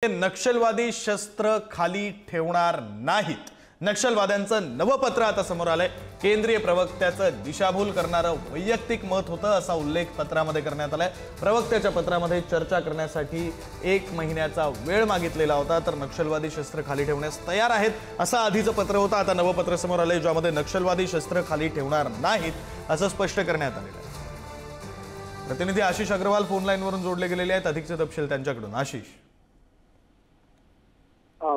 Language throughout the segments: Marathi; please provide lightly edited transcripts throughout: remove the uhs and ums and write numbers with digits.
नक्षलवादी शस्त्र खाली ठेवणार नाहीत। नक्षलवाद्यांचं नवं पत्र आता समोर आलंय। केंद्रीय प्रवक्त्याचं दिशाभूल करणारं वैयक्तिक मत होतं असा उल्लेख पत्रामध्ये करण्यात आलाय। प्रवक्त्याच्या पत्रामध्ये चर्चा करण्यासाठी 1 महिन्याचा वेळ मागितलेला होता, तर नक्षलवादी शस्त्र खाली ठेवण्यास तयार आहेत असं आधीचं पत्र होतं। आता नवं पत्र समोर आलंय ज्यामध्ये नक्षलवादी शस्त्र खाली ठेवणार नाहीत असं स्पष्ट करण्यात आलेलं आहे। प्रतिनिधी आशिष अग्रवाल फोन लाईनवरून जोडले गेलेले आहेत। अधिकचे तपशील त्यांच्याकडून। आशिष।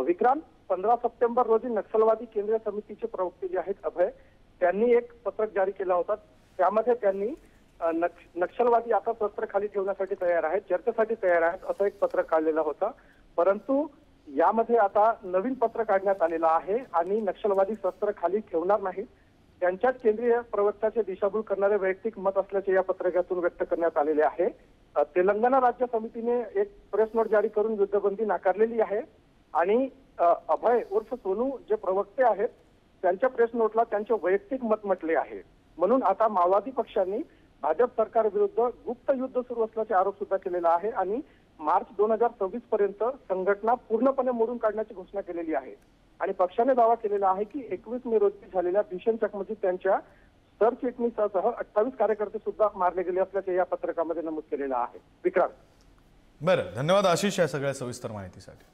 विक्रांत, 15 सप्टेंबर रोजी नक्षलवादी केंद्रीय समितीचे प्रवक्ते जे आहेत अभय, त्यांनी एक पत्रक जारी केलं होतं। त्यामध्ये त्यांनी नक्षलवादी आता शस्त्र खाली ठेवण्यासाठी तयार आहेत, चर्चेसाठी तयार आहेत असं एक पत्रक काढलेलं होतं। परंतु यामध्ये आता नवीन पत्र काढण्यात आलेलं आहे आणि नक्षलवादी शस्त्र खाली ठेवणार नाहीत, त्यांच्याच केंद्रीय प्रवक्त्याचे दिशाभूल करणारे वैयक्तिक मत असल्याचे या पत्रकातून व्यक्त करण्यात आलेले आहे। तेलंगणा राज्य समितीने एक प्रेस नोट जारी करून युद्धबंदी नाकारलेली आहे आणि अभय उर्फ सोनू जे प्रवक्ते आहेत त्यांच्या प्रेस नोटला त्यांचे वैयक्तिक मत म्हटले आहे। म्हणून आता माओवादी पक्षांनी भाजप सरकार विरुद्ध गुप्त युद्ध सुरू असल्याचे आरोप सुद्धा केलेला आहे आणि मार्च 2026 पर्यंत संघटना पूर्णपणे मोडून काढण्याची घोषणा केलेली आहे। आणि पक्षाने दावा केलेला आहे की 21 मे रोजी झालेल्या भीषण चकमकीत त्यांच्या सरचिटणीसासह 28 कार्यकर्ते सुद्धा मारले गेले असल्याचे या पत्रकामध्ये नमूद केलेलं आहे। विक्रांत। बरं, धन्यवाद आशिष या सगळ्या सविस्तर माहितीसाठी।